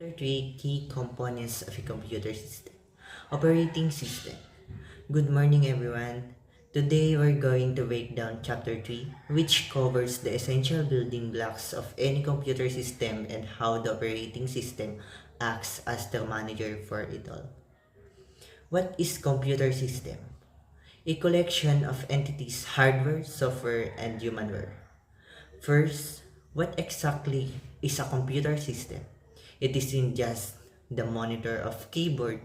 There are three key components of a computer system. Operating system. Good morning, everyone. Today we're going to break down chapter 3, which covers the essential building blocks of any computer system and how the operating system acts as the manager for it all. What is computer system? A collection of entities, hardware, software, and humanware. First, what exactly is a computer system? It isn't just the monitor of keyboard.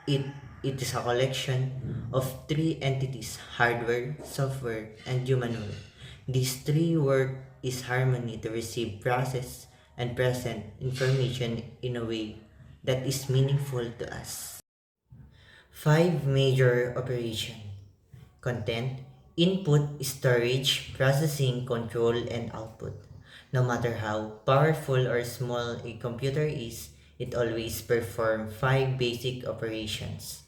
It, it is a collection of three entities, hardware, software, and humanware. These three work is harmony to receive, process, and present information in a way that is meaningful to us. Five major operation. Content, input, storage, processing, control, and output. No matter how powerful or small a computer is, it always performs five basic operations.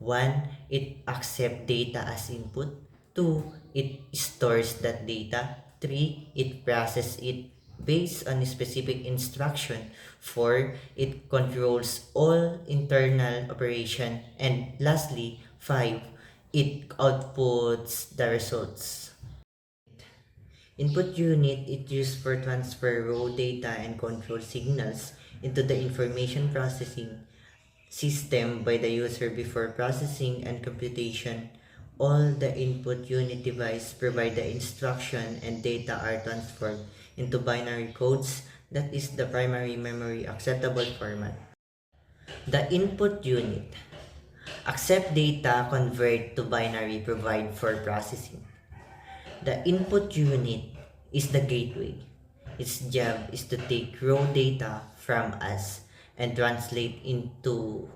1. It accepts data as input. 2. It stores that data. 3. It processes it based on a specific instruction. 4. It controls all internal operation. And lastly, 5. It outputs the results. Input unit is used for transfer raw data and control signals into the information processing system by the user before processing and computation. All the input unit device provide the instruction and data are transformed into binary codes, that is the primary memory acceptable format. The input unit accept data, convert to binary, provide for processing. The input unit is the gateway. Its job is to take raw data from us and translate into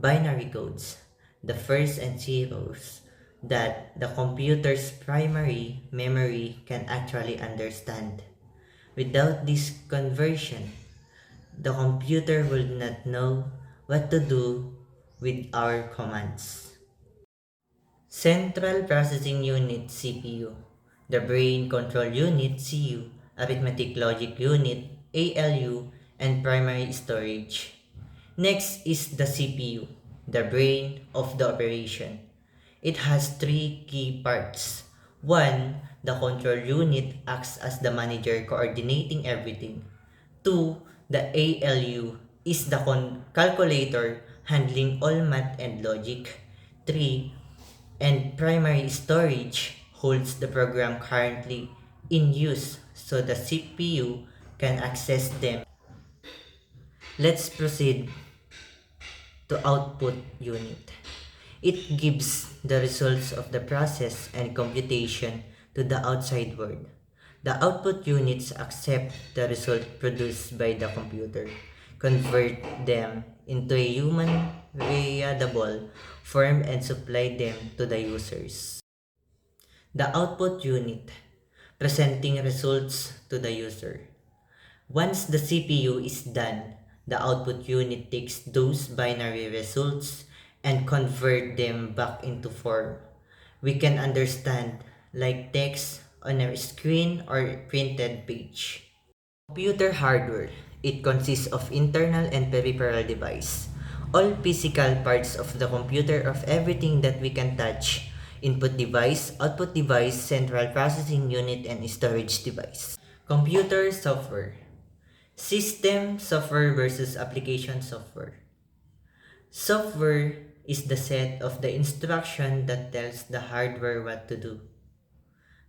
binary codes, the first and zeros, that the computer's primary memory can actually understand. Without this conversion, the computer will not know what to do with our commands. Central Processing Unit CPU, the Brain Control Unit CU, Arithmetic Logic Unit ALU, and Primary Storage. Next is the CPU, the brain of the operation. It has three key parts. 1. The control unit acts as the manager coordinating everything. 2. The ALU is the calculator handling all math and logic. 3. And primary storage holds the program currently in use so the CPU can access them. Let's proceed to output unit. It gives the results of the process and computation to the outside world. The output units accept the result produced by the computer, convert them into a human readable form and supply them to the users. The output unit, presenting results to the user. Once the CPU is done, the output unit takes those binary results and convert them back into form we can understand, like text on a screen or printed page. Computer hardware. It consists of internal and peripheral device. All physical parts of the computer of everything that we can touch. Input device, output device, central processing unit, and storage device. Computer software. System software versus application software. Software is the set of the instruction that tells the hardware what to do.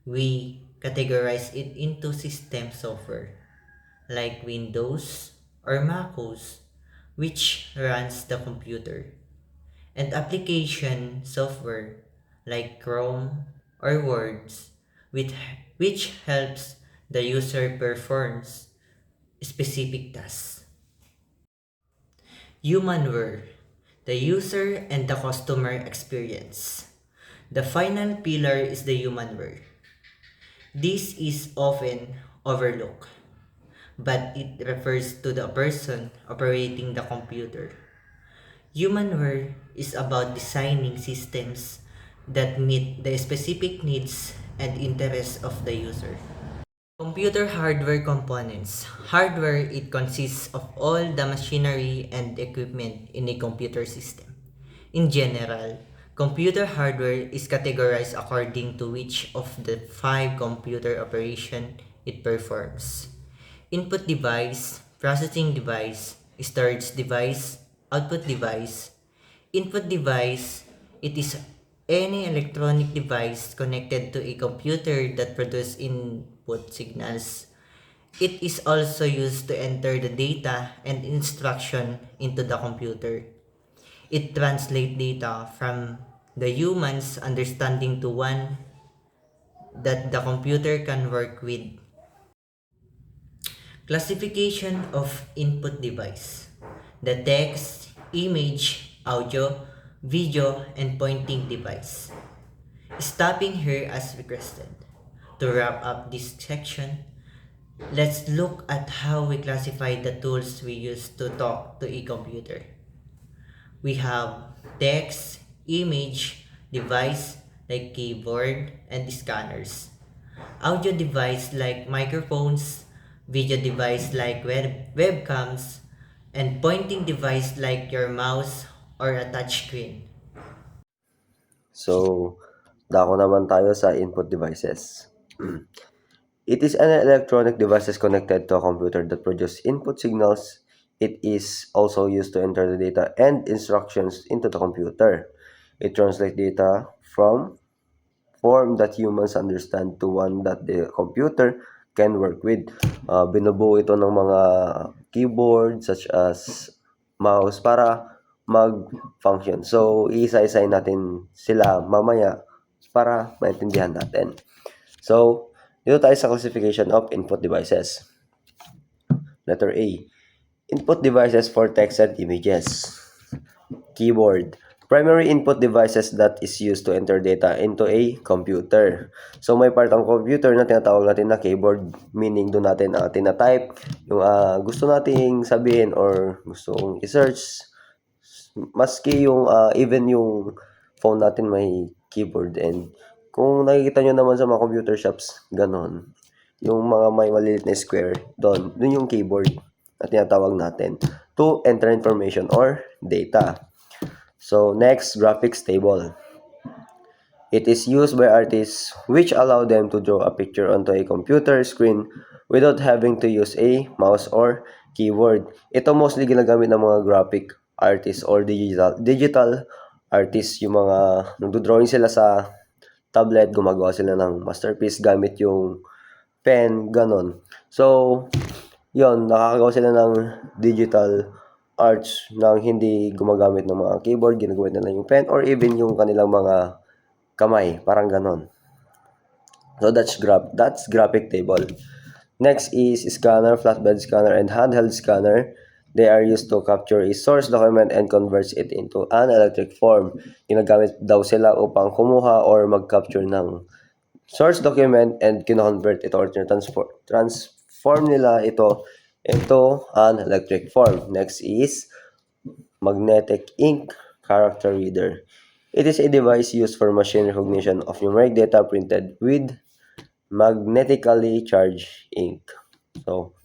We categorize it into system software, like Windows or MacOS, which runs the computer, and application software, like Chrome or Words, which helps the user performs specific tasks. Humanware, the user and the customer experience. The final pillar is the humanware. This is often overlooked, but it refers to the person operating the computer. Humanware is about designing systems that meet the specific needs and interests of the user. Computer hardware components. Hardware, it consists of all the machinery and equipment in a computer system. In general, computer hardware is categorized according to which of the five computer operation it performs. Input device, processing device, storage device, output device. Input device, it is any electronic device connected to a computer that produces input signals. It is also used to enter the data and instruction into the computer. It translates data from the human's understanding to one that the computer can work with. Classification of input device. The text, image, audio, video, and pointing device. Stopping here as requested. To wrap up this section, let's look at how we classify the tools we use to talk to a computer. We have text, image, device like keyboard and scanners. Audio device like microphones, video device like webcams, and pointing device like your mouse or a touchscreen. So, dako naman tayo sa input devices. It is an electronic devices connected to a computer that produce input signals. It is also used to enter the data and instructions into the computer. It translates data from form that humans understand to one that the computer can work with. Binubuo ito ng mga keyboard such as mouse para mag-function. So, iisa-isahin natin sila mamaya para maintindihan natin. So, dito tayo sa classification of input devices. Letter A. Input devices for text and images. Keyboard. Primary input devices that is used to enter data into a computer. So, may part ang computer na tinatawag natin na keyboard. Meaning, doon natin tina-type yung gusto nating sabihin or gustong i-search. Maski yung, even yung phone natin may keyboard. And kung nakikita nyo naman sa mga computer shops, ganon. Yung mga may maliit na square, doon yung keyboard na tinatawag natin to enter information or data. So, next, graphics table. It is used by artists which allow them to draw a picture onto a computer screen without having to use a mouse or keyboard. Ito mostly ginagamit ng mga graphic artists or digital artists. Yung mga nagdo-drawing sila sa tablet, gumagawa sila ng masterpiece gamit yung pen, ganon. So, yon, nakakagawa sila ng digital arts nang hindi gumagamit ng mga keyboard, ginagamit nila yung pen or even yung kanilang mga kamay, parang ganon. So that's graphic table. Next is scanner, flatbed scanner, and handheld scanner. They are used to capture a source document and converts it into an electric form. Ginagamit daw sila upang kumuha or mag-capture ng source document and kino-convert ito or transform nila ito into an electric form. Next is magnetic ink character reader. It is a device used for machine recognition of numeric data printed with magnetically charged ink. So,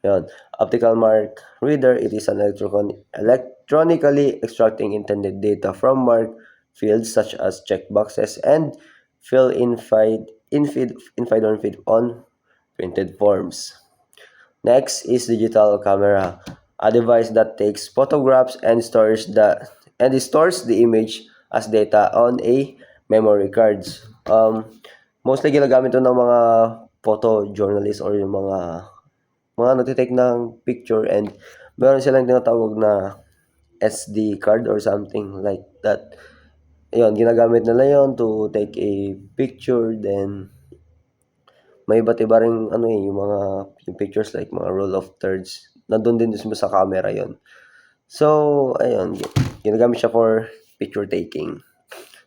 yun. Optical mark reader, it is an electronically extracting intended data from mark fields such as checkboxes and fill in feed on printed forms. Next is digital camera, a device that takes photographs and stores the image as data on a memory cards. Mostly ginagamit ito ng mga photojournalists or yung mga nagtitake ng picture and meron silang tinatawag na SD card or something like that. Ayun, ginagamit nila yon to take a picture, then may iba't iba ring yung pictures like mga roll of thirds. Nandun din sa camera yon. So, ayun, ginagamit siya for picture taking.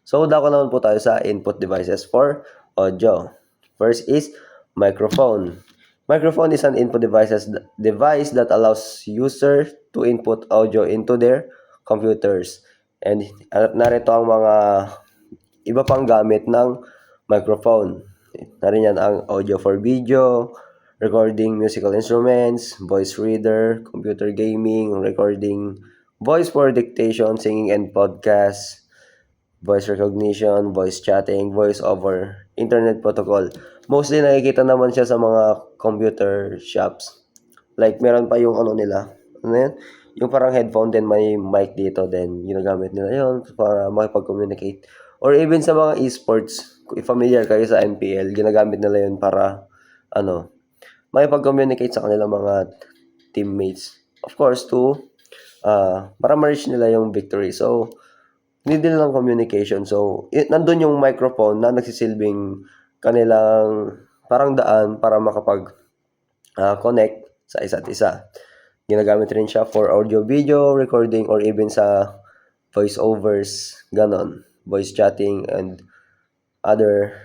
So, dako naman po tayo sa input devices for audio. First is microphone. Microphone is an input device that allows user to input audio into their computers. And narito ang mga iba pang gamit ng microphone. Narin yan ang audio for video, recording musical instruments, voice reader, computer gaming, recording voice for dictation, singing and podcasts, voice recognition, voice chatting, voice over internet protocol. Mostly nakikita naman siya sa mga computer shops. Like meron pa yung ano nila, ano yun? Yung parang headphone din may mic dito then ginagamit nila yon para makipag-communicate. Or even sa mga esports, kung familiar kayo sa MPL, ginagamit nila yun para ano, makipag-communicate sa kanilang mga teammates. Of course, para ma-reach nila yung victory. So, need nila ng communication. So, nandun yung microphone na nagsisilbing kanilang parang daan para makapag-connect sa isa't isa. Ginagamit rin siya for audio-video recording or even sa voice-overs, ganon. Voice chatting and other,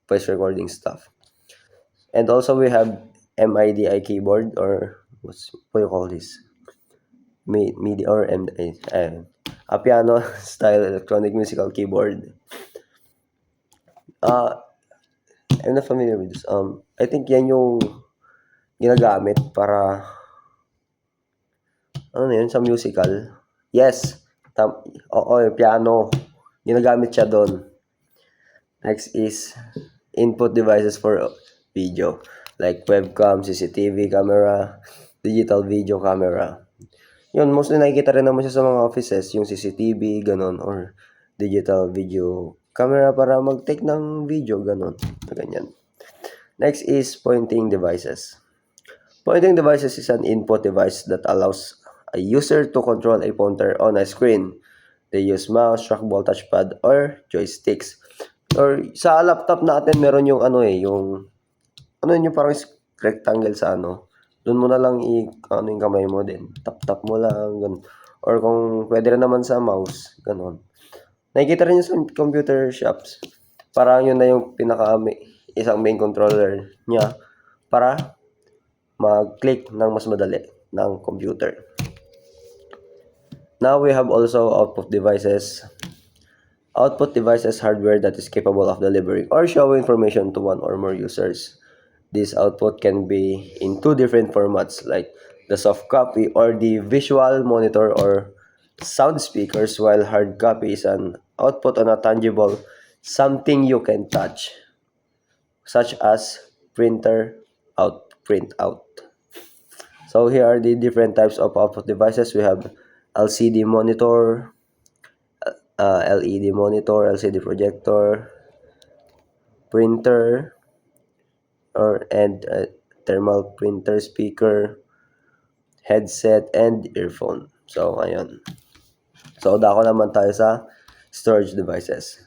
voice recording stuff. And also we have MIDI keyboard or what you call this? MIDI or MIDI. A piano style electronic musical keyboard. I'm not familiar with this. I think yan yung ginagamit para ano yun sa musical. Yes. Oo, yung piano. Ginagamit siya doon. Next is input devices for video like webcam, CCTV camera, digital video camera. Yun, mostly nakikita rin naman siya sa mga offices, yung CCTV, ganon, or digital video camera para mag-take ng video, ganon, ganyan. Next is pointing devices. Pointing devices is an input device that allows a user to control a pointer on a screen. They use mouse, trackball, touchpad, or joysticks. Or sa laptop natin meron yung yung parang rectangle sa doon mo na lang yung kamay mo din. Tap mo lang, ganun. Or kung pwede rin naman sa mouse, ganun. Nakikita rin yun sa computer shops. Parang yun na yung isang main controller niya para mag-click ng mas madali ng computer. Now we have also output devices. Output devices hardware that is capable of delivering or showing information to one or more users. This output can be in two different formats like the soft copy or the visual monitor or sound speakers, while hard copy is an output on a tangible something you can touch, such as printout. So here are the different types of output devices. We have LCD monitor, LED monitor, LCD projector, printer, and thermal printer, speaker, headset, and earphone. So, ayun. So, dako naman tayo sa storage devices.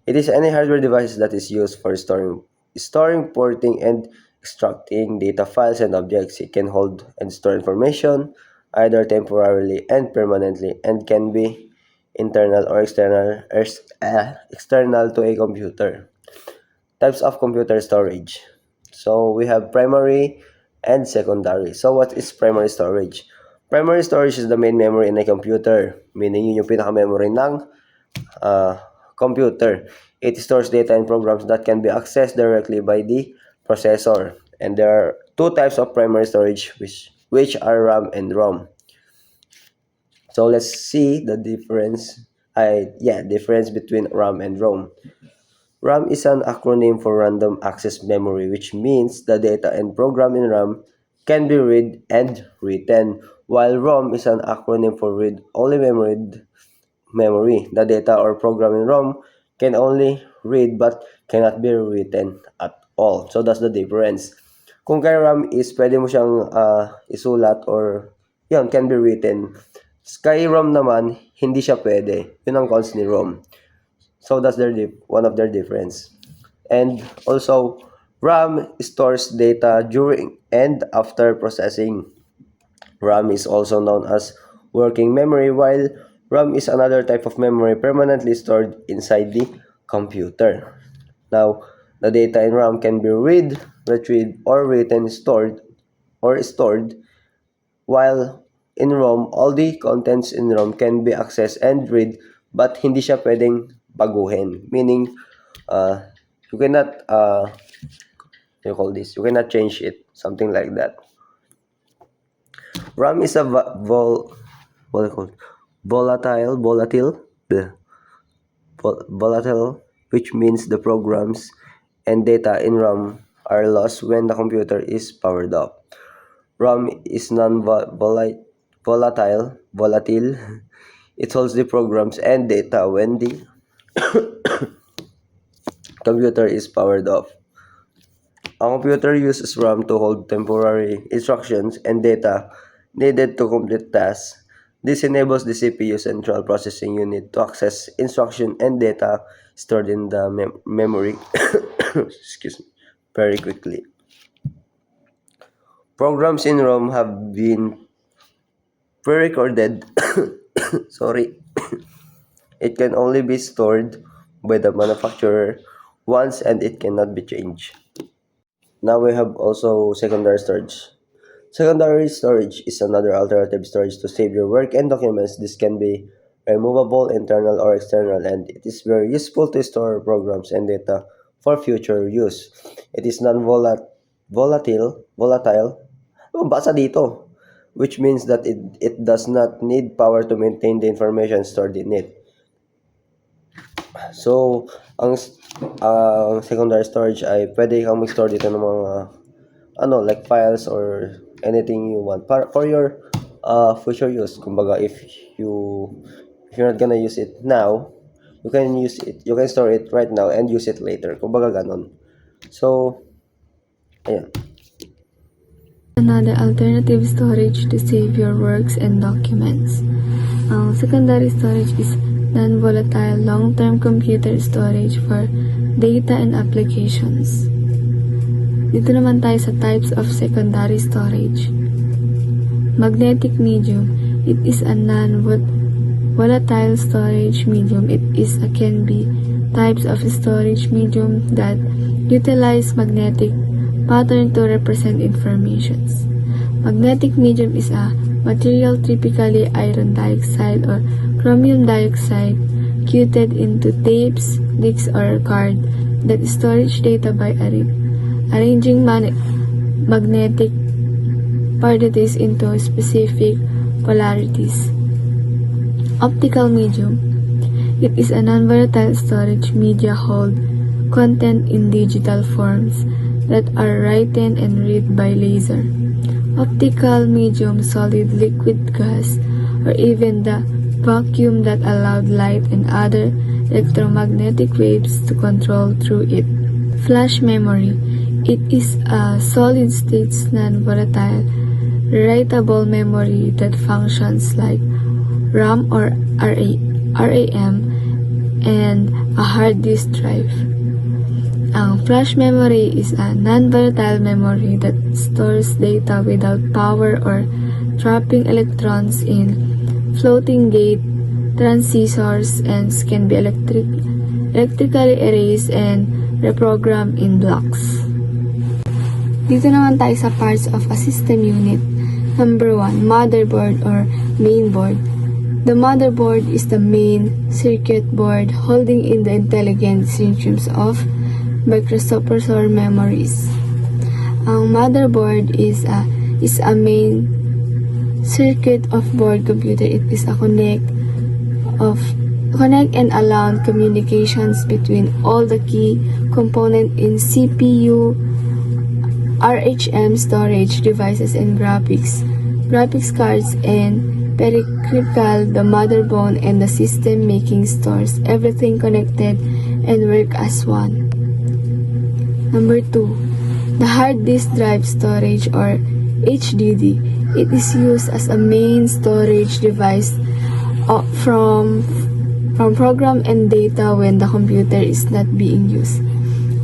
It is any hardware device that is used for storing, porting, and extracting data files and objects. It can hold and store information either temporarily and permanently and can be internal or external to a computer. Types of computer storage. So we have primary and secondary. So what is primary storage? Primary storage is the main memory in a computer, meaning yun yung pinaka-memory ng computer. It stores data and programs that can be accessed directly by the processor. And there are two types of primary storage which are RAM and ROM. So let's see the difference. Difference between RAM and ROM. RAM is an acronym for Random Access Memory, which means the data and program in RAM can be read and written, while ROM is an acronym for Read-Only Memory. The data or program in ROM can only read but cannot be written at all. So that's the difference. Kung kay RAM is pwede mo siyang isulat or can be written. Kay ROM naman, hindi siya pwede. Yun ang cons ni ROM. So that's one of their difference. And also, RAM stores data during and after processing. RAM is also known as working memory, while RAM is another type of memory permanently stored inside the computer. Now, the data in RAM can be read, retrieved, or written, stored, while in ROM, all the contents in ROM can be accessed and read, but hindi siya pwedeng baguhin. Meaning, you cannot you call this. You cannot change it, something like that. RAM is a what do you call it? Bleh. Volatile, which means the programs and data in RAM are lost when the computer is powered off. RAM is volatile. It holds the programs and data when the computer is powered off. A computer uses RAM to hold temporary instructions and data needed to complete tasks. This enables the CPU central processing unit to access instruction and data stored in the memory excuse me, very quickly. Programs in RAM have been pre-recorded. Sorry. It can only be stored by the manufacturer once and it cannot be changed. Now we have also secondary storage. Secondary storage is another alternative storage to save your work and documents. This can be removable, internal or external, and it is very useful to store programs and data for future use. It is volatile, basa dito, which means that it does not need power to maintain the information stored in it. So, ang secondary storage ay pwede kang mag-store dito ng mga like files or anything you want for your future use. Kumbaga, if you're not gonna use it now, you can store it right now and use it later. Kumbaga ganon. So, ayan. Another alternative storage to save your works and documents. Secondary storage is non-volatile long-term computer storage for data and applications. Dito naman tayo sa types of secondary storage. Magnetic medium. It is a non-volatile storage medium. It can be types of storage medium that utilize magnetic pattern to represent informations. Magnetic medium is a material, typically iron dioxide or chromium dioxide, coated into tapes, discs, or card that storage data by arranging magnetic particles into specific polarities. Optical medium. It is a non-volatile storage media hold content in digital forms that are written and read by laser. Optical medium, solid, liquid, gas, or even the vacuum that allowed light and other electromagnetic waves to control through it. Flash memory. It is a solid-state, non-volatile, writable memory that functions like RAM or RAM and a hard disk drive. Ang flash memory is a non-volatile memory that stores data without power or trapping electrons in floating gate transistors and can be electrically erased and reprogrammed in blocks. Dito naman tayo sa parts of a system unit. Number 1, motherboard or main board. The motherboard is the main circuit board holding in the intelligent systems of microprocessor memories. Ang motherboard is a main circuit of board computer. It is a connect and allow communications between all the key components in CPU, RHM storage devices and graphics cards and peripheral. The motherboard and the system making stores everything connected and work as one. Number 2, the hard disk drive storage or HDD. It is used as a main storage device from program and data when the computer is not being used.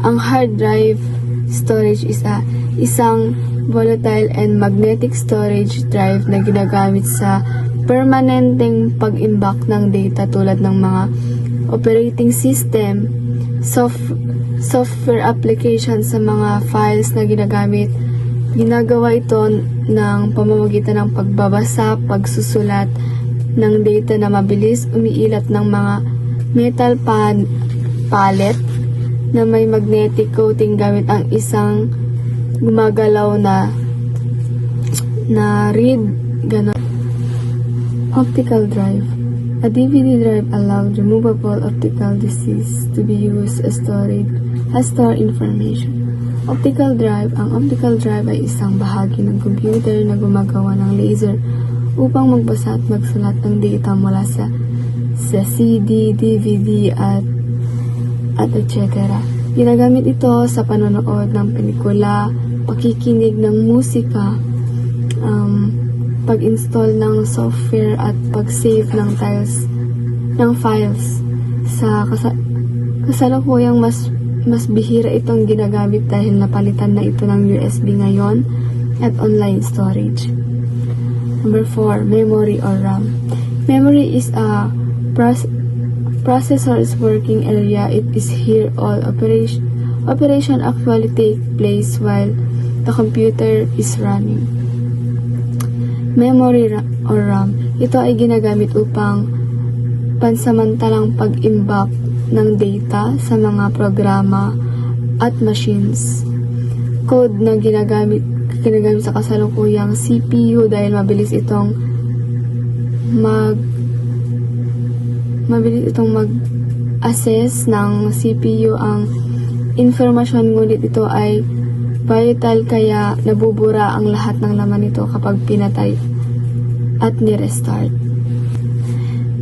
Ang hard drive storage is isang volatile and magnetic storage drive na ginagamit sa permanenteng pag-imbak ng data tulad ng mga operating system, software application sa mga files na ginagamit. Ginagawa ito ng pamamagitan ng pagbabasa, pagsusulat ng data na mabilis, umiilat ng mga metal palette na may magnetic coating gamit ang isang gumagalaw na read, ganon. Optical drive. A DVD drive allowed removable optical discs to be used as store information. Optical drive. Ang optical drive ay isang bahagi ng computer na gumagawa ng laser upang magbasa at magsulat ng data mula sa CD, DVD at etc. Ginagamit ito sa panonood ng pelikula, pakikinig ng musika, pag-install ng software at pag-save ng files. Sa kasalukuyang mas bihira itong ginagamit dahil napalitan na ito ng USB ngayon at online storage. Number 4, memory or RAM. Memory is a processor's working area. It is here all operation actually take place while the computer is running. Memory or RAM. Ito ay ginagamit upang pansamantalang pag-imbak ng data sa mga programa at machines. Code na ginagamit sa kasalukuyang CPU dahil mabilis itong mag-assess ng CPU ang informasyon, ngunit ito ay vital kaya nabubura ang lahat ng laman nito kapag pinatay at ni-restart.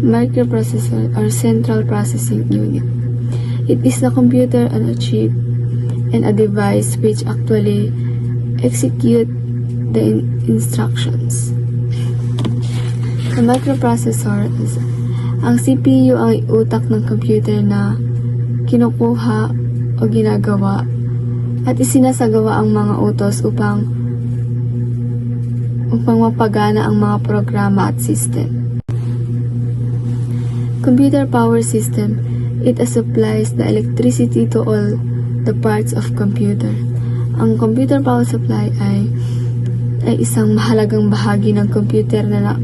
Microprocessor or Central Processing Unit. It is a computer on a chip and a device which actually execute the instructions. The microprocessor is ang CPU ay utak ng computer na kinukuha o ginagawa at isinasagawa ang mga utos upang mapagana ang mga programa at system. Computer power system. It supplies the electricity to all the parts of computer. Ang computer power supply ay isang mahalagang bahagi ng computer na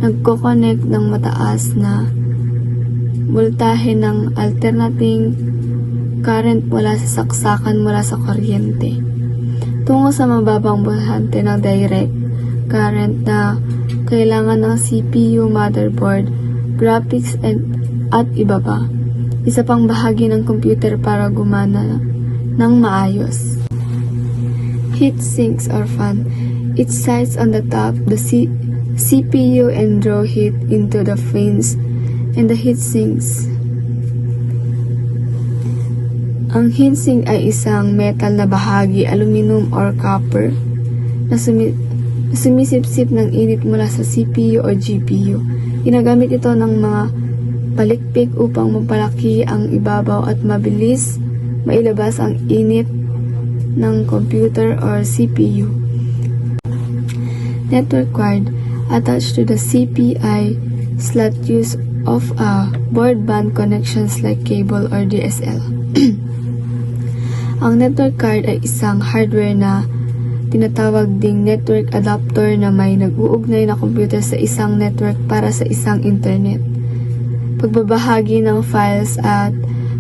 nagko-connect ng mataas na voltahe ng alternating current mula sa saksakan mula sa kuryente tungo sa mababang bolhante ng direct current na kailangan ng CPU, motherboard, graphics at iba pa. Isa pang bahagi ng computer para gumana ng maayos. Heat sinks or fan. It sits on the top the CPU and draw heat into the fans and the heat sinks. Ang heatsink ay isang metal na bahagi, aluminum or copper, na sumisipsip ng init mula sa CPU o GPU. Ginagamit ito ng mga palikpik upang mapalaki ang ibabaw at mabilis mailabas ang init ng computer or CPU. Network card attached to the CPI slot use of a broadband connections like cable or DSL. Ang network card ay isang hardware na tinatawag ding network adapter na may nag-uugnay na computer sa isang network para sa isang internet, pagbabahagi ng files at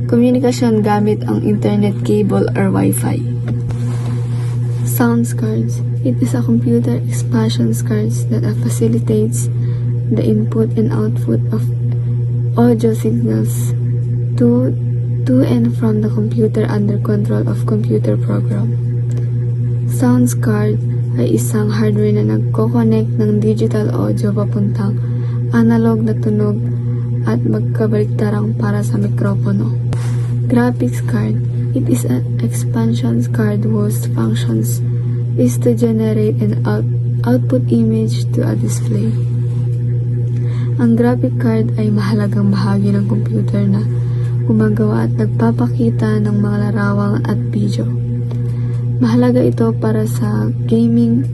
komunikasyon gamit ang internet cable or Wi-Fi. Sounds cards. It is a computer expansion cards that facilitates the input and output of audio signals to and from the computer under control of computer program. Sounds card ay isang hardware na nagko-connect ng digital audio papuntang analog na tunog at magkabaliktarang para sa mikropono. Graphics card. It is an expansion card whose functions is to generate an output image to a display. Ang graphic card ay mahalagang bahagi ng computer na gumagawa at nagpapakita ng mga larawan at video. Mahalaga ito para sa gaming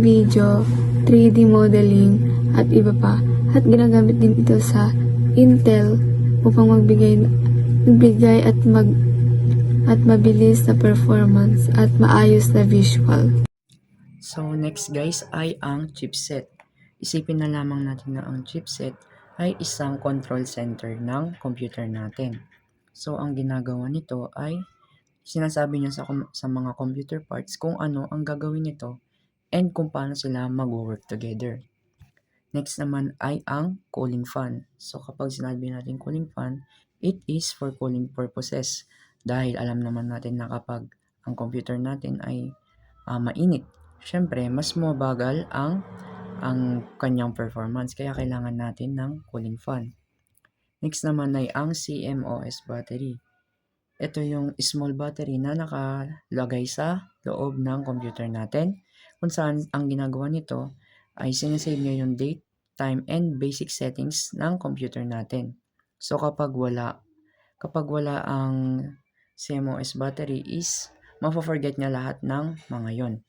video, 3D modeling at iba pa, at ginagamit din ito sa Intel upang magbigay at mabilis na performance at maayos na visual. So next guys ay ang chipset. Isipin na lamang natin na ang chipset ay isang control center ng computer natin. So ang ginagawa nito ay sinasabi niya sa mga computer parts kung ano ang gagawin nito and kung paano sila mag-work together. Next naman ay ang cooling fan. So kapag sinabi natin cooling fan, it is for cooling purposes. Dahil alam naman natin na kapag ang computer natin ay mainit, syempre mas mabagal ang kanyang performance. Kaya kailangan natin ng cooling fan. Next naman ay ang CMOS battery. Ito yung small battery na nakalagay sa loob ng computer natin kung saan ang ginagawa nito ay sinesave niya yung date, time, and basic settings ng computer natin. So kapag wala ang CMOS battery is mapo-forget niya lahat ng mga yon.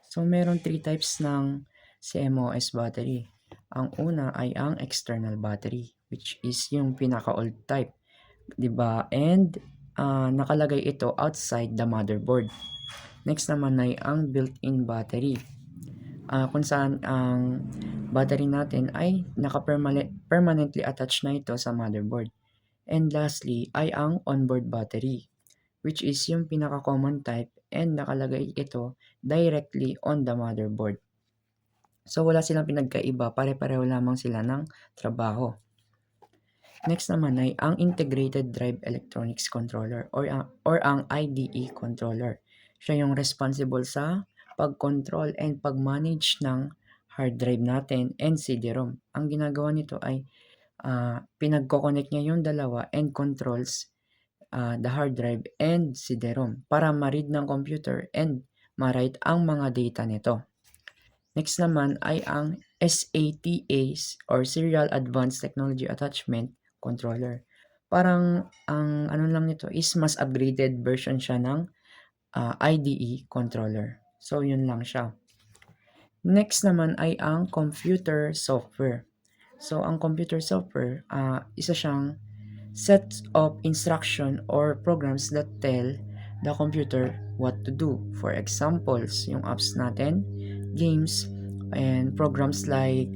So meron 3 types ng CMOS battery. Ang una ay ang external battery, which is yung pinaka-old type, 'di ba? And nakalagay ito outside the motherboard. Next naman ay ang built-in battery. Kung saan ang battery natin ay permanently attached na ito sa motherboard. And lastly ay ang onboard battery, which is yung pinaka-common type and nakalagay ito directly on the motherboard. So wala silang pinagkaiba, pare-pareho lamang sila ng trabaho. Next naman ay ang Integrated Drive Electronics Controller or ang IDE controller. Siya yung responsible sa pag-control and pag-manage ng hard drive natin and CD-ROM. Ang ginagawa nito ay pinagko-connect niya yung dalawa and controls the hard drive and CD-ROM para ma-read ng computer and ma-write ang mga data nito. Next naman ay ang SATAs or Serial Advanced Technology Attachment Controller. Parang ang ano lang nito is mas upgraded version siya ng IDE controller. So yun lang siya. Next naman ay ang computer software. So ang computer software, isa siyang set of instruction or programs that tell the computer what to do. For examples, yung apps natin, games, and programs like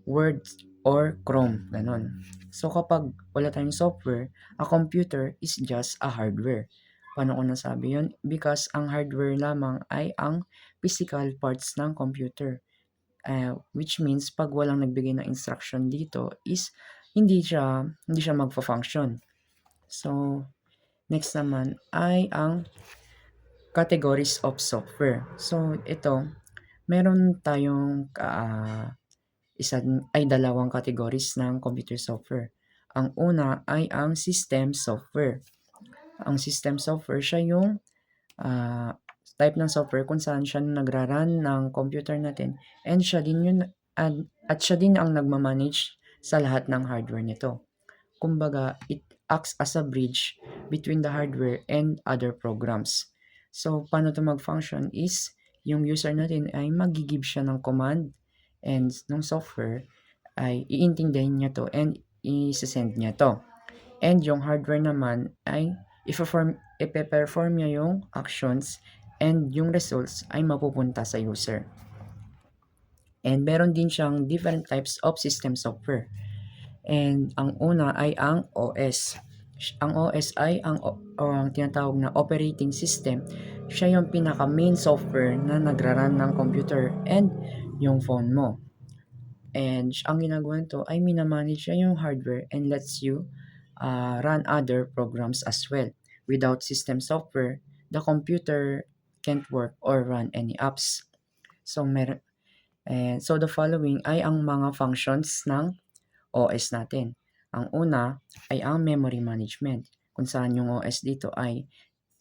Word or Chrome, ganon. So kapag wala tayong software, a computer is just a hardware. Paano ko nasabi yun? Because ang hardware lamang ay ang physical parts ng computer. Which means pag walang nagbigay ng instruction dito is hindi siya magfa-function. So next naman ay ang categories of software. So ito, meron tayong dalawang categories ng computer software. Ang una ay ang system software. Ang system software siya yung type ng software kung saan siya nagra-run ng computer natin and siya din ang nagmamanage sa lahat ng hardware nito. Kumbaga, it acts as a bridge between the hardware and other programs. So, paano ito mag-function is yung user natin ay mag-give siya ng command and ng software ay iintindihin niya to and i-send niya to. And yung hardware naman ay ipe-perform niya yung actions and yung results ay mapupunta sa user. And meron din siyang different types of system software. And ang una ay ang OS. Ang OS ay ang tinatawag na operating system. Siya yung pinaka main software na nagra-run ng computer and yung phone mo. And ang ginagawa nito ay minamanage niya yung hardware and lets you run other programs as well. Without system software, the computer can't work or run any apps. So the following ay ang mga functions ng OS natin. Ang una ay ang memory management, kung saan yung OS dito ay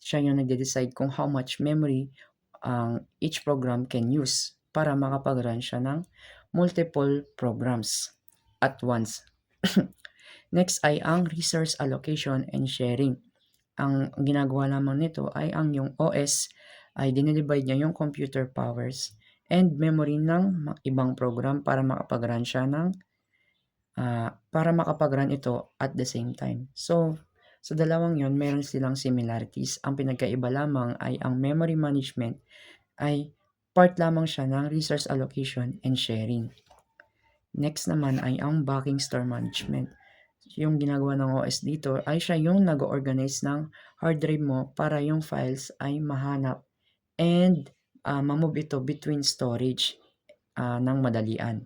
siya yung nagde-decide kung how much memory each program can use para makapag-run siya ng multiple programs at once. Next ay ang resource allocation and sharing. Ang ginagawa lamang nito ay ang yung OS ay dinidivide niya yung computer powers and memory ng ibang program para makapag-run siya ito at the same time. So, sa dalawang yon meron silang similarities. Ang pinagkaiba lamang ay ang memory management ay part lamang siya ng resource allocation and sharing. Next naman ay ang backing store management. Yung ginagawa ng OS dito ay siya yung nag-organize ng hard drive mo para yung files ay mahanap and mamove ito between storage ng madalian.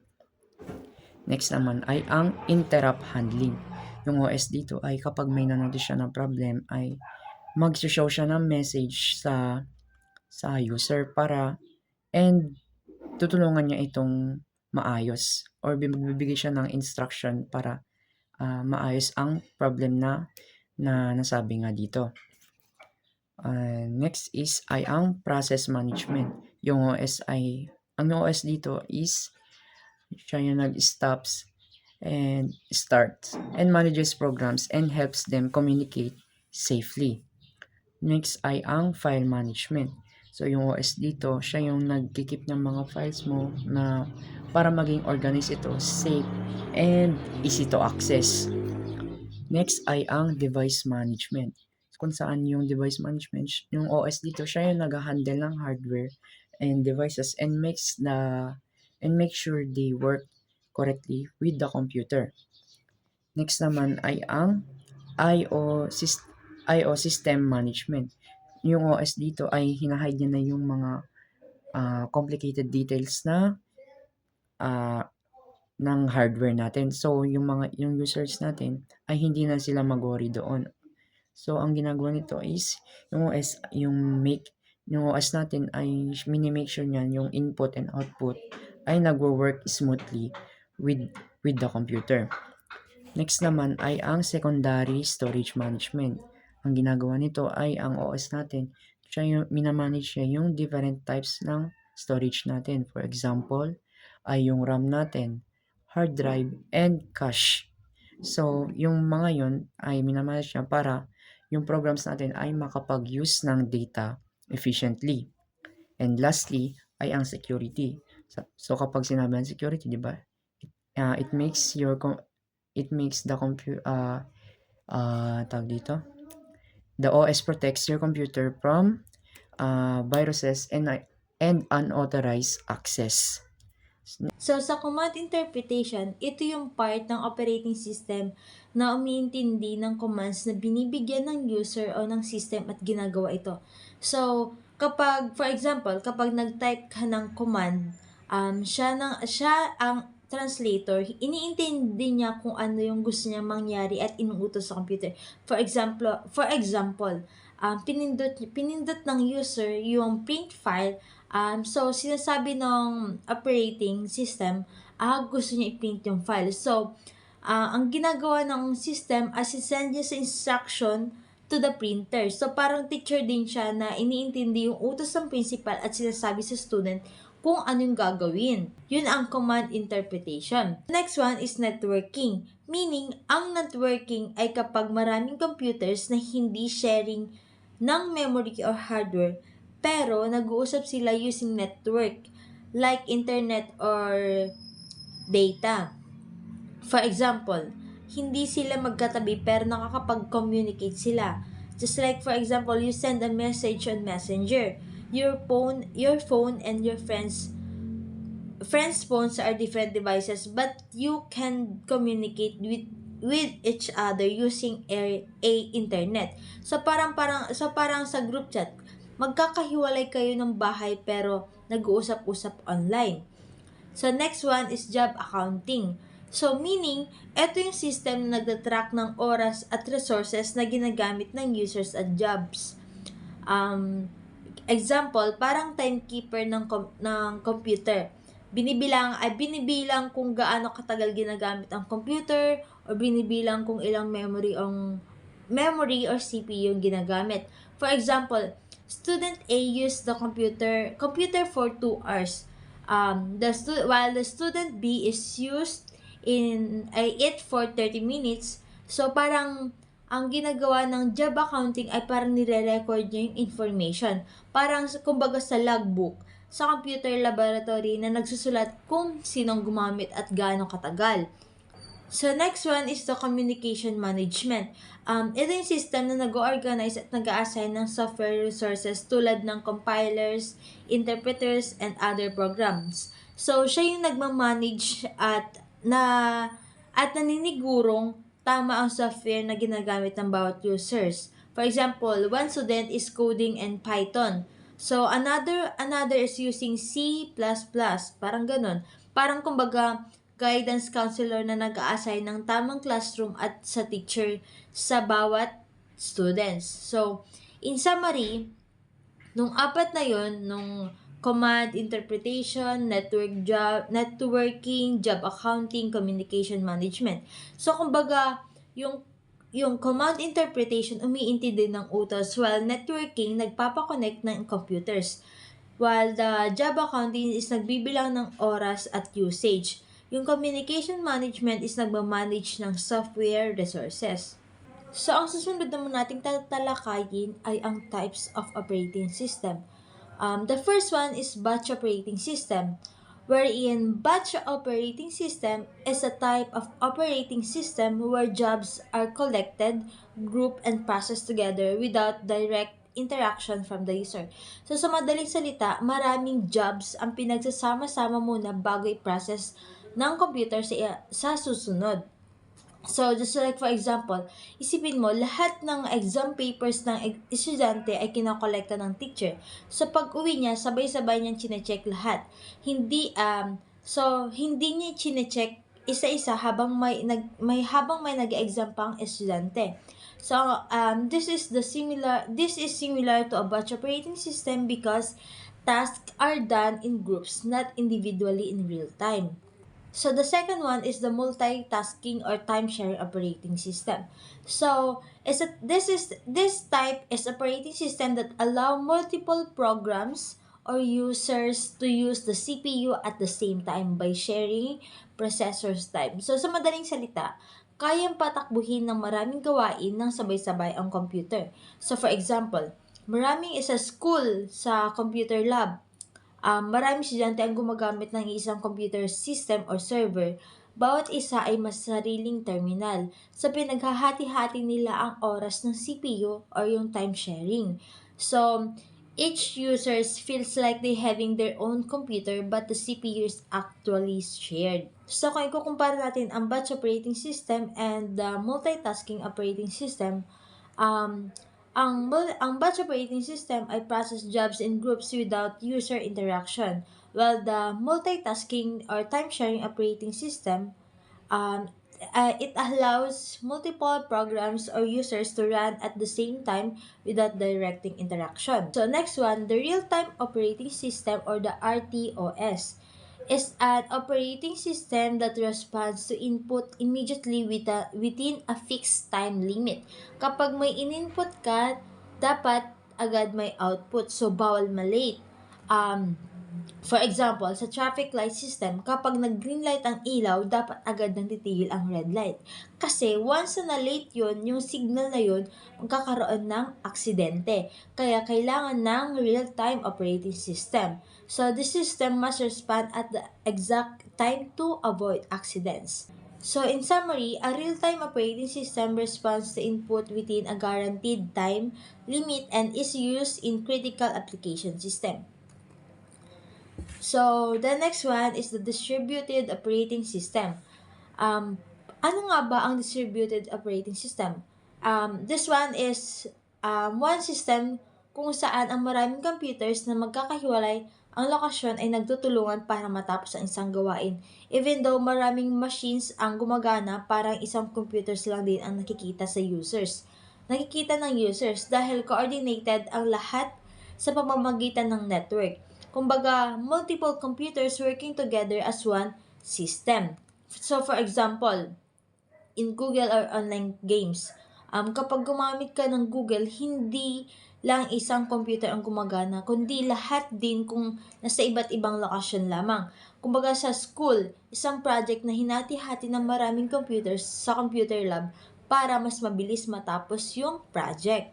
Next naman ay ang interrupt handling. Yung OS dito ay kapag may nanotice siya ng problem ay mag-show siya ng message sa user para and tutulungan niya itong maayos or magbibigay siya ng instruction para maayos ang problem na nasabi nga dito. Next is ay ang process management. Ang OS dito is siya yung nag-stops and starts and manages programs and helps them communicate safely. Next ay ang file management. So yung OS dito, siya yung nagkikip ng mga files mo na para maging organized ito, safe, and easy to access. Next ay ang device management. Kung saan yung device management, yung OS dito, siya yung nag-handle ng hardware and devices and make sure they work correctly with the computer. Next naman ay ang I/O system management. Yung OS dito ay hinahide niya na yung mga complicated details na ng hardware natin. So yung users natin ay hindi na sila mag-worry doon. So ang ginagawa nito is yung OS natin ay mini-make sure niyan yung input and output ay nagwo-work smoothly with the computer. Next naman ay ang secondary storage management. Ang ginagawa nito ay ang OS natin, minamanage niya yung different types ng storage natin. For example, ay yung RAM natin, hard drive, and cache. So, yung mga yun ay minamanage niya para yung programs natin ay makapag-use ng data efficiently. And lastly, ay ang security. So kapag sinabi ng security, di ba? It makes the computer tawag dito. The OS protects your computer from viruses and unauthorized access. So, sa command interpretation, ito yung part ng operating system na umiintindi ng commands na binibigyan ng user o ng system at ginagawa ito. So, for example, kapag nag-type ka ng command, siya ang translator, iniintindi niya kung ano yung gusto niya mangyari at inuutos sa computer. For example, pinindot ng user yung print file. So, sinasabi ng operating system, gusto niya i-print yung file. So, ang ginagawa ng system as send niya sa instruction to the printer. So, parang teacher din siya na iniintindi yung utos ng principal at sinasabi sa student kung anong gagawin. Yun ang command interpretation. Next one is networking. Meaning, ang networking ay kapag maraming computers na hindi sharing ng memory or hardware, pero nag-uusap sila using network like internet or data. For example, hindi sila magkatabi pero nakakapag-communicate sila. Just like for example, you send a message on Messenger. Your phone and your friends' phones are different devices, but you can communicate with each other using a internet. So parang sa group chat, magkakahiwalay kayo ng bahay pero nag-uusap-usap online. So next one is job accounting. So meaning, ito yung system na nagtatrack ng oras at resources na ginagamit ng users at jobs. Example, parang timekeeper ng computer. Binibilang kung gaano katagal ginagamit ang computer o binibilang kung ilang memory or CPU yung ginagamit. For example, student A used the computer for 2 hours. While the student B is used it for 30 minutes. So parang ang ginagawa ng job accounting ay parang nire-record niya yung information. Parang kumbaga sa logbook sa computer laboratory na nagsusulat kung sinong gumamit at gaano katagal. So next one is the communication management. Ito yung system na nag-organize at nag-assign ng software resources tulad ng compilers, interpreters, and other programs. So siya yung nagmamanage at naninigurong tama ang software na ginagamit ng bawat users. For example, one student is coding in Python. So, another is using C++. Parang ganun. Parang kumbaga, guidance counselor na nag-a-assign ng tamang classroom at sa teacher sa bawat students. So, in summary, nung apat na yon, nung command interpretation, networking, job accounting, communication management. So, kumbaga, yung command interpretation, umiintindi ng utos, while networking, nagpapakonect ng computers. While the job accounting is nagbibilang ng oras at usage. Yung communication management is nagmamanage ng software resources. So, ang susunod naman nating tatalakayin ay ang types of operating system. The first one is batch operating system, wherein batch operating system is a type of operating system where jobs are collected, grouped, and processed together without direct interaction from the user. So, sa madaling salita, maraming jobs ang pinagsasama-sama muna bago i-process ng computer sa susunod. So, just like for example, isipin mo, lahat ng exam papers ng estudyante ay kinokolekta ng teacher. So, pag uwi niya, sabay-sabay niyang chinecheck lahat. Hindi niya chinecheck isa-isa habang may nag-exam pang estudyante. So, this is similar to a batch operating system because tasks are done in groups, not individually in real time. So, the second one is the multitasking or time-sharing operating system. So, this type is operating system that allow multiple programs or users to use the CPU at the same time by sharing processor's time. So, sa madaling salita, kayang patakbuhin ng maraming gawain ng sabay-sabay ang computer. So, for example, maraming isa school sa computer lab. Maraming estudyante ang gumagamit ng isang computer system or server. Bawat isa ay mas sariling terminal. So, pinaghahati-hati nila ang oras ng CPU or yung time sharing. So, each user feels like they having their own computer but the CPU is actually shared. So, kung ikukumpara natin ang batch operating system and the multitasking operating system, ang batch operating system ay process jobs in groups without user interaction, while the multitasking or time-sharing operating system, it allows multiple programs or users to run at the same time without directing interaction. So next one, the real-time operating system or the RTOS is an operating system that responds to input immediately within a fixed time limit. Kapag may in-input ka, dapat agad may output. So, bawal malate. For example, sa traffic light system, kapag nag-green light ang ilaw, dapat agad nang titigil ang red light. Kasi once na late yun, yung signal na yun, magkakaroon ng aksidente. Kaya kailangan ng real-time operating system. So, the system must respond at the exact time to avoid accidents. So, in summary, a real-time operating system responds to input within a guaranteed time limit and is used in critical application system. So, the next one is the distributed operating system. Ano nga ba ang distributed operating system? This one is one system kung saan ang maraming computers na magkakahiwalay ang lokasyon ay nagtutulungan para matapos ang isang gawain. Even though maraming machines ang gumagana, parang isang computers lang din ang nakikita ng users dahil coordinated ang lahat sa pamamagitan ng network. Kumbaga, multiple computers working together as one system. So, for example, in Google or online games, kapag gumamit ka ng Google, hindi lang isang computer ang gumagana, kundi lahat din kung nasa iba't ibang lokasyon lamang. Kumbaga sa school, isang project na hinati-hati ng maraming computers sa computer lab para mas mabilis matapos yung project.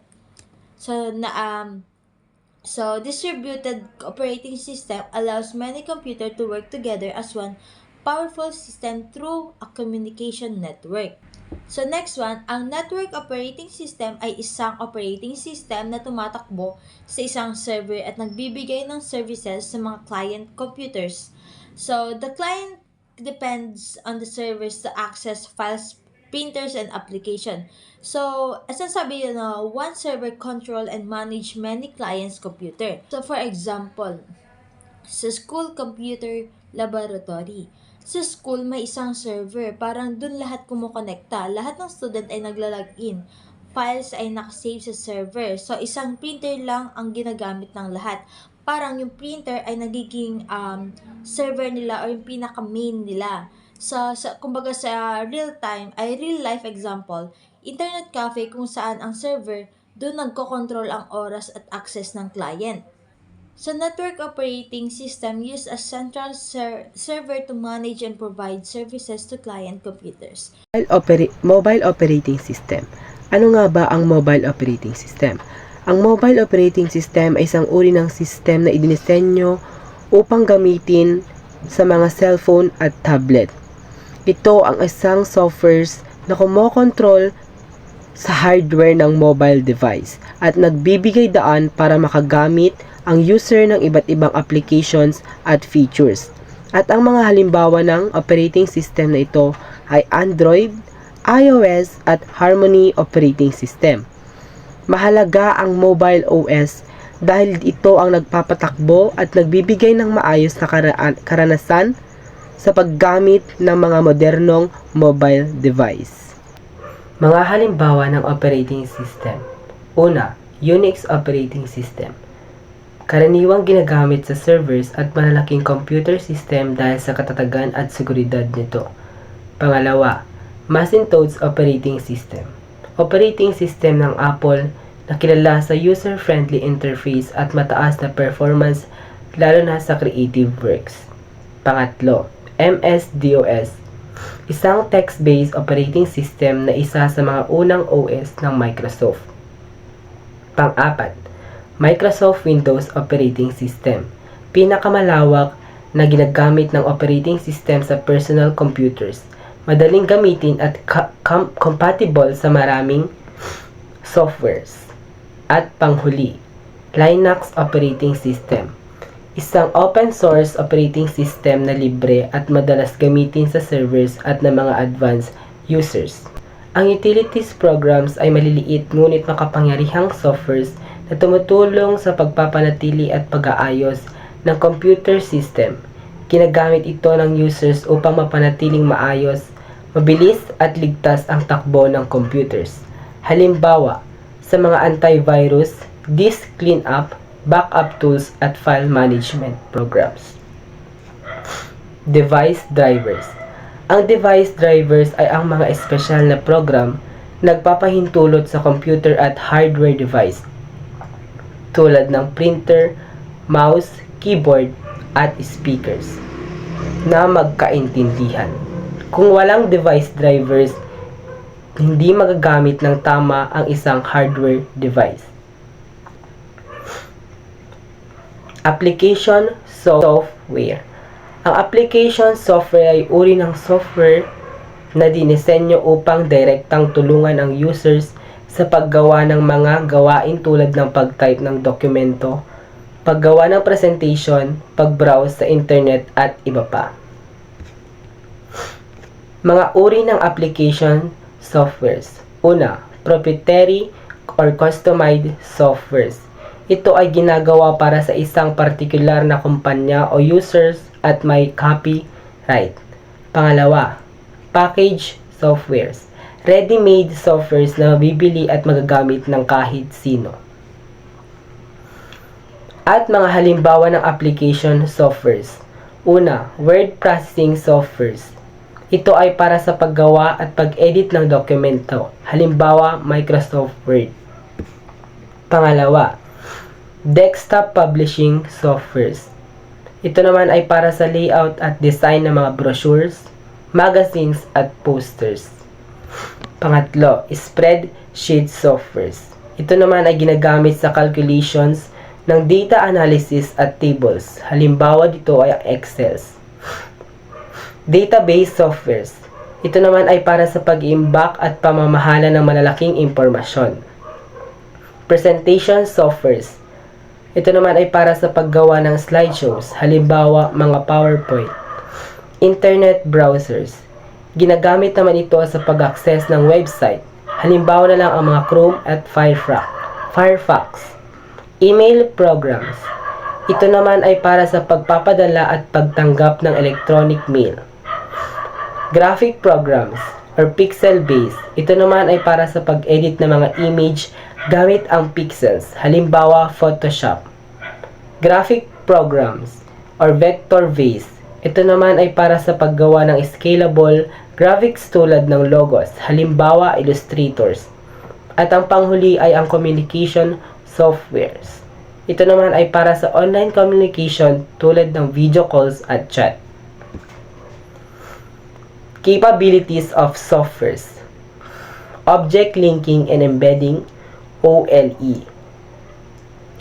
So, distributed operating system allows many computers to work together as one powerful system through a communication network. So, next one, ang network operating system ay isang operating system na tumatakbo sa isang server at nagbibigay ng services sa mga client computers. So, the client depends on the servers to access files printers, and application. So, as ang sabi yun, one server control and manage many clients' computer. So, for example, sa school computer laboratory. Sa school, may isang server. Parang dun lahat kumukonekta. Lahat ng student ay naglalagin. Files ay nakasave sa server. So, isang printer lang ang ginagamit ng lahat. Parang yung printer ay nagiging server nila or yung pinaka-main nila. So, kumbaga sa real life example, internet cafe kung saan ang server, doon nagko-control ang oras at access ng client. So, network operating system use a central server to manage and provide services to client computers. Mobile operating system. Ano nga ba ang mobile operating system? Ang mobile operating system ay isang uri ng system na idinisenyo upang gamitin sa mga cellphone at tablet. Ito ang isang softwares na kumokontrol sa hardware ng mobile device at nagbibigay daan para makagamit ang user ng iba't ibang applications at features. At ang mga halimbawa ng operating system na ito ay Android, iOS at Harmony operating system. Mahalaga ang mobile OS dahil ito ang nagpapatakbo at nagbibigay ng maayos na karanasan sa paggamit ng mga modernong mobile device. Mga halimbawa ng operating system. Una, Unix operating system. Karaniwang ginagamit sa servers at malalaking computer system dahil sa katatagan at seguridad nito. Pangalawa, Macintosh operating system. Operating system ng Apple na kilala sa user-friendly interface at mataas na performance lalo na sa creative works. Pangatlo, MS-DOS. Isang text-based operating system na isa sa mga unang OS ng Microsoft. Pang-apat, Microsoft Windows operating system. Pinakamalawak na ginagamit ng operating system sa personal computers. Madaling gamitin at compatible sa maraming softwares. At panghuli, Linux operating system. Isang open source operating system na libre at madalas gamitin sa servers at ng mga advanced users. Ang utilities programs ay maliliit ngunit makapangyarihang softwares na tumutulong sa pagpapanatili at pag-aayos ng computer system. Ginagamit ito ng users upang mapanatiling maayos, mabilis at ligtas ang takbo ng computers. Halimbawa, sa mga antivirus, disk cleanup, backup tools at file management programs. Device drivers. Ang device drivers ay ang mga espesyal na program nagpapahintulot sa computer at hardware device tulad ng printer, mouse, keyboard, at speakers na magkaintindihan. Kung walang device drivers, hindi magagamit ng tama ang isang hardware device. Application software. Ang application software ay uri ng software na dinisenyo upang direktang tulungan ang users sa paggawa ng mga gawain tulad ng pag-type ng dokumento, paggawa ng presentation, pag-browse sa internet at iba pa. Mga uri ng application softwares. Una, proprietary or customized softwares. Ito ay ginagawa para sa isang partikular na kumpanya o users at may copyright. Pangalawa, package softwares. Ready-made softwares na mabibili at magagamit ng kahit sino. At mga halimbawa ng application softwares. Una, word processing softwares. Ito ay para sa paggawa at pag-edit ng dokumento. Halimbawa, Microsoft Word. Pangalawa, desktop publishing softwares. Ito naman ay para sa layout at design ng mga brochures, magazines at posters. Pangatlo, spreadsheet softwares. Ito naman ay ginagamit sa calculations ng data analysis at tables. Halimbawa dito ay Excel. Database softwares. Ito naman ay para sa pag-iimbak at pamamahala ng malalaking impormasyon. Presentation softwares. Ito naman ay para sa paggawa ng slideshows, halimbawa mga PowerPoint. Internet browsers. Ginagamit naman ito sa pag-access ng website. Halimbawa na lang ang mga Chrome at Firefox. Email programs. Ito naman ay para sa pagpapadala at pagtanggap ng electronic mail. Graphic programs or pixel-based. Ito naman ay para sa pag-edit ng mga image gamit ang pixels. Halimbawa, Photoshop. Graphic programs or vector-based. Ito naman ay para sa paggawa ng scalable graphics tulad ng logos, halimbawa Illustrators. At ang panghuli ay ang communication softwares. Ito naman ay para sa online communication tulad ng video calls at chat. Capabilities of softwares. Object Linking and Embedding, OLE.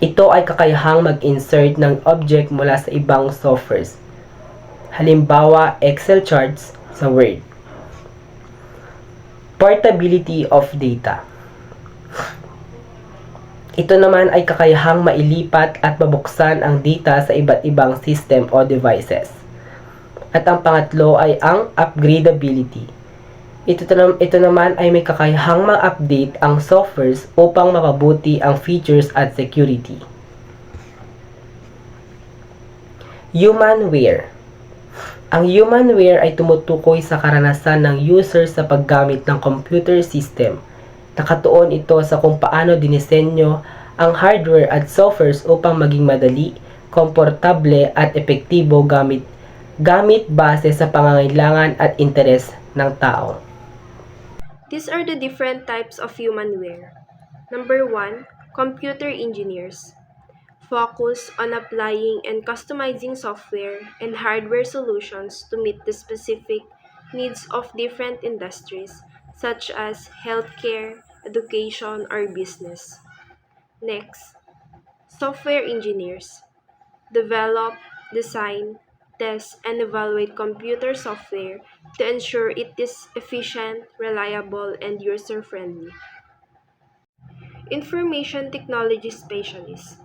Ito ay kakayahang mag-insert ng object mula sa ibang softwares. Halimbawa, Excel charts sa Word. Portability of data. Ito naman ay kakayahang mailipat at mabuksan ang data sa iba't ibang system o devices. At ang pangatlo ay ang upgradability. Ito naman ay may kakayahang ma-update ang softwares upang mapabuti ang features at security. Humanware. Ang humanware ay tumutukoy sa karanasan ng user sa paggamit ng computer system. Nakatuon ito sa kung paano dinisenyo ang hardware at softwares upang maging madali, komportable at epektibo gamit base sa pangangailangan at interes ng tao. These are the different types of humanware. Number 1, computer engineers. Focus on applying and customizing software and hardware solutions to meet the specific needs of different industries such as healthcare, education, or business. Next, software engineers. Develop, design, test, and evaluate computer software to ensure it is efficient, reliable, and user-friendly. Information technology specialists.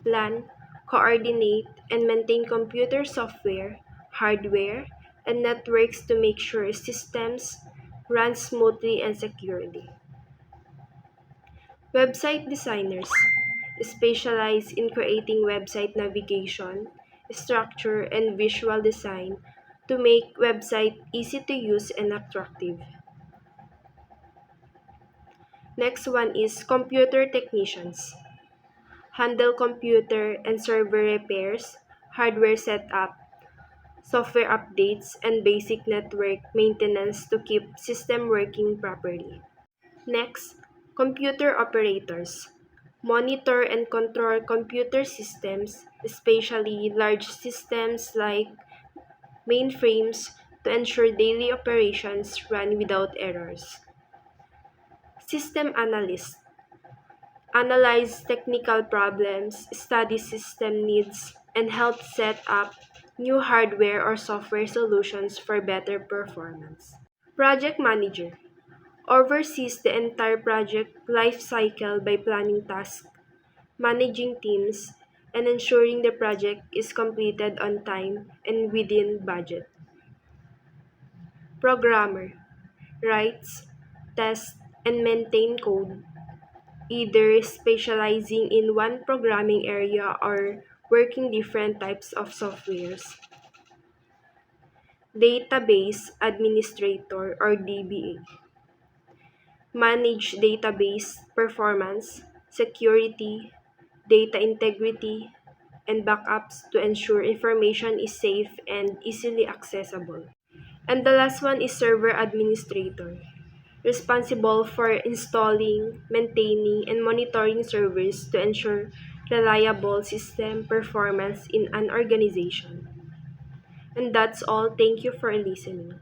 Plan, coordinate, and maintain computer software, hardware, and networks to make sure systems run smoothly and securely. Website designers specialize in creating website navigation, structure, and visual design to make website easy to use and attractive. Next one is computer technicians. Handle computer and server repairs, hardware setup, software updates, and basic network maintenance to keep system working properly. Next, computer operators. Monitor and control computer systems, especially large systems like mainframes, to ensure daily operations run without errors. System analyst. Analyze technical problems, study system needs, and help set up new hardware or software solutions for better performance. Project manager oversees the entire project life cycle by planning tasks, managing teams, and ensuring the project is completed on time and within budget. Programmer writes, tests, and maintain code, either specializing in one programming area or working different types of softwares. Database Administrator or DBA. Manage database performance, security, data integrity, and backups to ensure information is safe and easily accessible. And the last one is Server Administrator, responsible for installing, maintaining, and monitoring servers to ensure reliable system performance in an organization. And that's all. Thank you for listening.